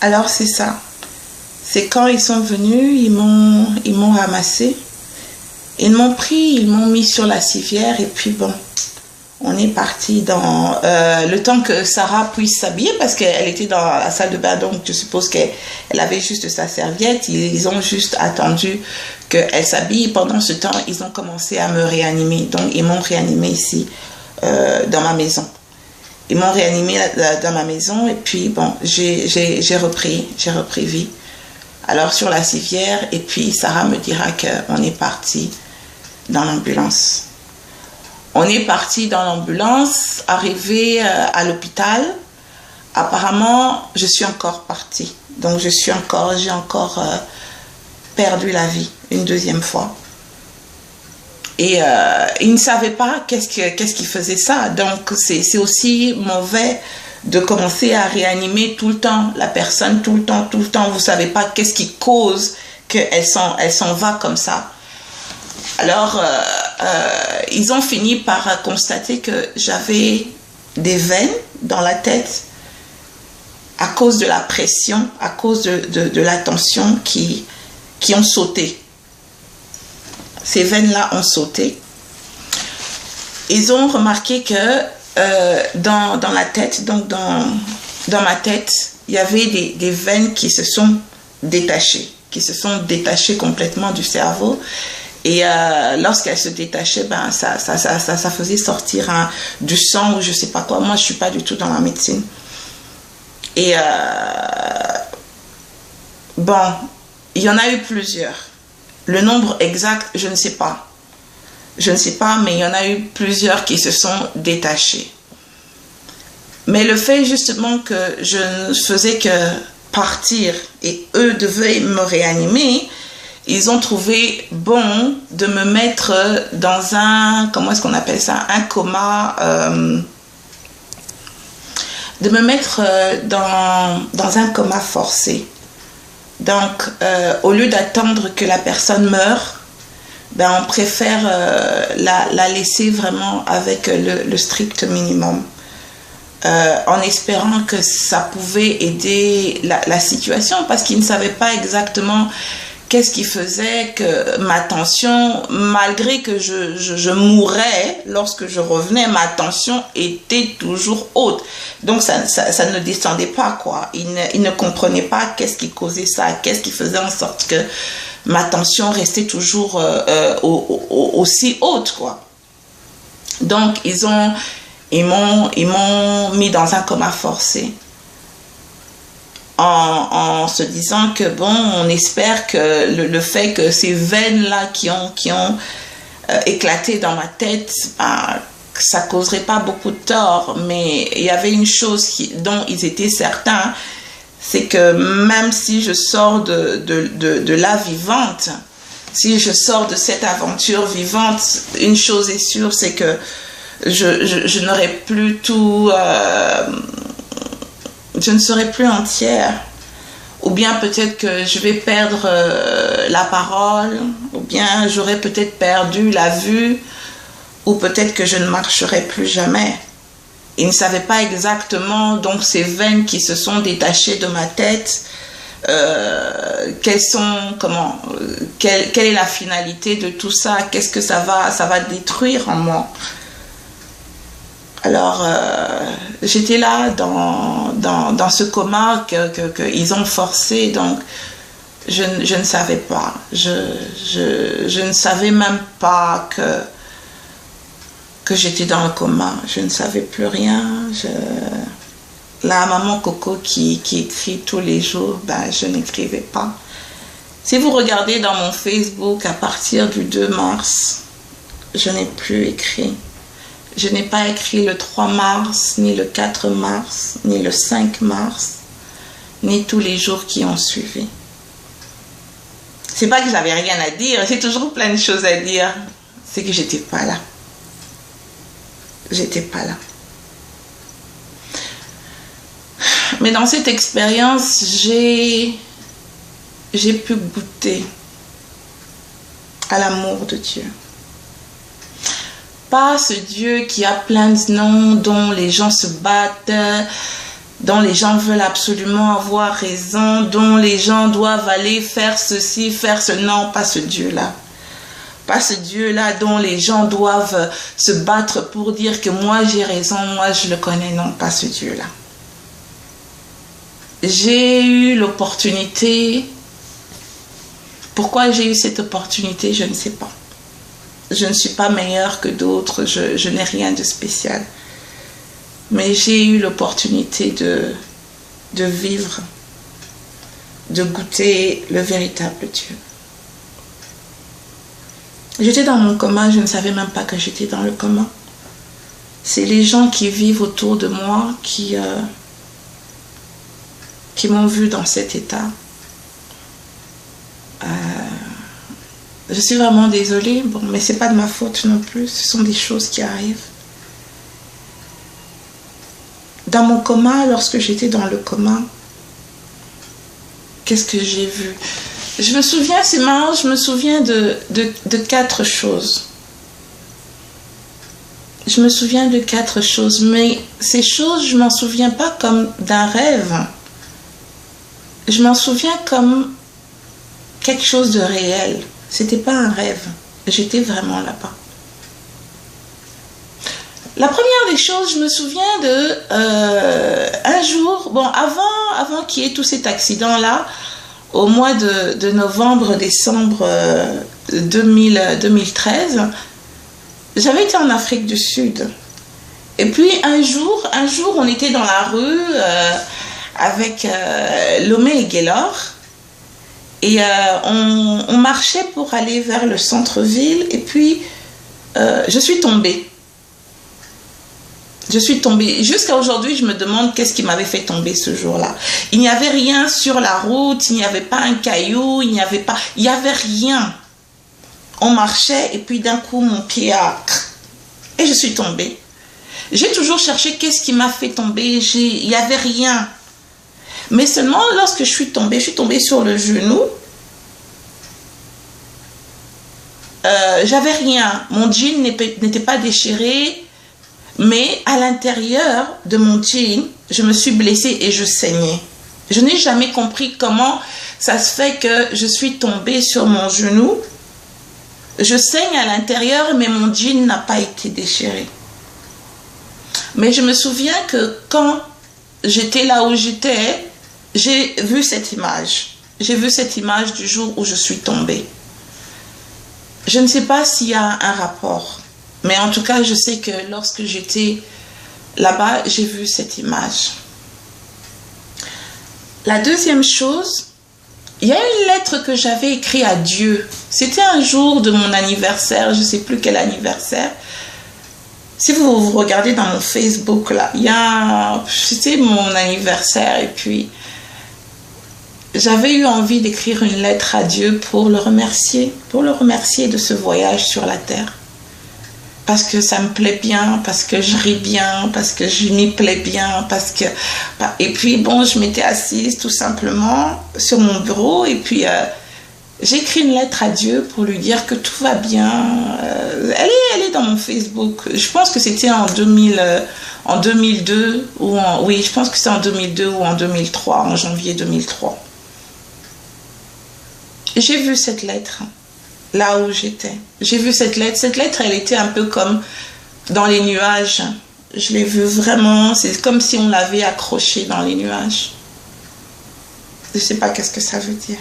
Alors c'est ça. C'est quand ils sont venus, ils m'ont ramassé. Ils m'ont pris, ils m'ont mis sur la civière et puis bon, on est parti dans le temps que Sarah puisse s'habiller parce qu'elle était dans la salle de bain, donc je suppose qu'elle avait juste sa serviette. Ils ont juste attendu qu'elle s'habille. Pendant ce temps, ils ont commencé à me réanimer. Donc ils m'ont réanimé ici dans ma maison. Ils m'ont réanimé dans ma maison et puis bon, j'ai repris vie. Alors sur la civière et puis Sarah me dira qu'on est parti dans l'ambulance. On est parti dans l'ambulance, arrivé à l'hôpital. Apparemment, je suis encore partie. Donc j'ai encore perdu la vie une deuxième fois. Et ils ne savaient pas qu'est-ce qui faisait ça. Donc c'est aussi mauvais de commencer à réanimer tout le temps la personne, tout le temps. Vous ne savez pas qu'est-ce qui cause qu'elle s'en va comme ça. Alors, ils ont fini par constater que j'avais des veines dans la tête à cause de la pression, à cause de la tension qui ont sauté. Ces veines-là ont sauté. Ils ont remarqué que dans la tête, donc dans ma tête, il y avait des veines qui se sont détachées, complètement du cerveau. Et lorsqu'elles se détachaient, ben, ça faisait sortir du sang ou je sais pas quoi. Moi, je suis pas du tout dans la médecine. Et bon, il y en a eu plusieurs. Le nombre exact, je ne sais pas. Je ne sais pas, mais il y en a eu plusieurs qui se sont détachés. Mais le fait justement que je ne faisais que partir et eux devaient me réanimer, ils ont trouvé bon de me mettre dans un, comment est-ce qu'on appelle ça, un coma, de me mettre dans un coma forcé. Donc, au lieu d'attendre que la personne meure, ben, on préfère la laisser vraiment avec le strict minimum. En espérant que ça pouvait aider la situation parce qu'ils ne savaient pas exactement qu'est-ce qui faisait que ma tension, malgré que je mourais lorsque je revenais, ma tension était toujours haute. Donc ça ne descendait pas, quoi. Ils ne comprenaient pas qu'est-ce qui causait ça, qu'est-ce qui faisait en sorte que ma tension restait toujours aussi haute, quoi. Donc ils m'ont mis dans un coma forcé. En se disant que bon, on espère que le fait que ces veines-là qui ont éclaté dans ma tête, ben, ça causerait pas beaucoup de tort. Mais il y avait une chose dont ils étaient certains, c'est que même si je sors de la vivante, si je sors de cette aventure vivante, une chose est sûre, c'est que je n'aurai plus tout... je ne serai plus entière, ou bien peut-être que je vais perdre la parole, ou bien j'aurai peut-être perdu la vue, ou peut-être que je ne marcherai plus jamais. Ils ne savaient pas exactement, donc ces veines qui se sont détachées de ma tête, quelle est la finalité de tout ça, qu'est-ce que ça va détruire en moi. Alors, j'étais là dans ce coma qu'ils ont forcé, donc je ne savais pas. Je ne savais même pas que j'étais dans le coma. Je ne savais plus rien. La maman Coco qui écrit tous les jours, ben, je n'écrivais pas. Si vous regardez dans mon Facebook, à partir du 2 mars, je n'ai plus écrit. Je n'ai pas écrit le 3 mars, ni le 4 mars, ni le 5 mars, ni tous les jours qui ont suivi. C'est pas que j'avais rien à dire, j'ai toujours plein de choses à dire. C'est que j'étais pas là. J'étais pas là. Mais dans cette expérience, j'ai pu goûter à l'amour de Dieu. Pas ce Dieu qui a plein de noms, dont les gens se battent, dont les gens veulent absolument avoir raison, dont les gens doivent aller faire ceci, faire ce... Non, pas ce Dieu-là. Pas ce Dieu-là dont les gens doivent se battre pour dire que moi j'ai raison, moi je le connais. Non, pas ce Dieu-là. J'ai eu l'opportunité. Pourquoi j'ai eu cette opportunité, je ne sais pas. Je ne suis pas meilleure que d'autres, je n'ai rien de spécial. Mais j'ai eu l'opportunité de vivre, de goûter le véritable Dieu. J'étais dans mon coma, je ne savais même pas que j'étais dans le coma. C'est les gens qui vivent autour de moi qui m'ont vu dans cet état. Je suis vraiment désolée, bon, mais ce n'est pas de ma faute non plus, ce sont des choses qui arrivent. Dans mon coma, lorsque j'étais dans le coma, qu'est-ce que j'ai vu? Je me souviens, c'est marrant, je me souviens de 4 choses. Je me souviens de 4 choses, mais ces choses, je ne m'en souviens pas comme d'un rêve. Je m'en souviens comme quelque chose de réel. C'était pas un rêve. J'étais vraiment là-bas. La première des choses, je me souviens de un jour, bon, avant qu'il y ait tout cet accident-là, au mois de novembre-décembre 2013, j'avais été en Afrique du Sud. Et puis un jour, on était dans la rue avec Lomé et Gaylor. Et on marchait pour aller vers le centre-ville. Et puis, je suis tombée. Je suis tombée. Jusqu'à aujourd'hui, je me demande qu'est-ce qui m'avait fait tomber ce jour-là. Il n'y avait rien sur la route, il n'y avait pas un caillou, il n'y avait rien. On marchait et puis d'un coup, mon pied a... Et je suis tombée. J'ai toujours cherché qu'est-ce qui m'a fait tomber. Il n'y avait rien. Mais seulement lorsque je suis tombée sur le genou. J'avais rien. Mon jean n'était pas déchiré. Mais à l'intérieur de mon jean, je me suis blessée et je saignais. Je n'ai jamais compris comment ça se fait que je suis tombée sur mon genou. Je saigne à l'intérieur, mais mon jean n'a pas été déchiré. Mais je me souviens que quand j'étais là où j'étais, j'ai vu cette image. J'ai vu cette image du jour où je suis tombée. Je ne sais pas s'il y a un rapport. Mais en tout cas, je sais que lorsque j'étais là-bas, j'ai vu cette image. La deuxième chose, il y a une lettre que j'avais écrite à Dieu. C'était un jour de mon anniversaire, je ne sais plus quel anniversaire. Si vous regardez dans mon Facebook, là, c'était mon anniversaire et puis j'avais eu envie d'écrire une lettre à Dieu pour le remercier de ce voyage sur la terre. Parce que ça me plaît bien, parce que je ris bien, parce que je m'y plais bien, parce que... Et puis, bon, je m'étais assise tout simplement sur mon bureau et puis j'ai écrit une lettre à Dieu pour lui dire que tout va bien. Elle est dans mon Facebook. Je pense que c'était en 2002 ou en... Oui, je pense que c'est en 2002 ou en 2003, en janvier 2003. J'ai vu cette lettre. Là où j'étais. J'ai vu cette lettre. Cette lettre, elle était un peu comme dans les nuages. Je l'ai vue vraiment. C'est comme si on l'avait accrochée dans les nuages. Je ne sais pas qu'est-ce que ça veut dire.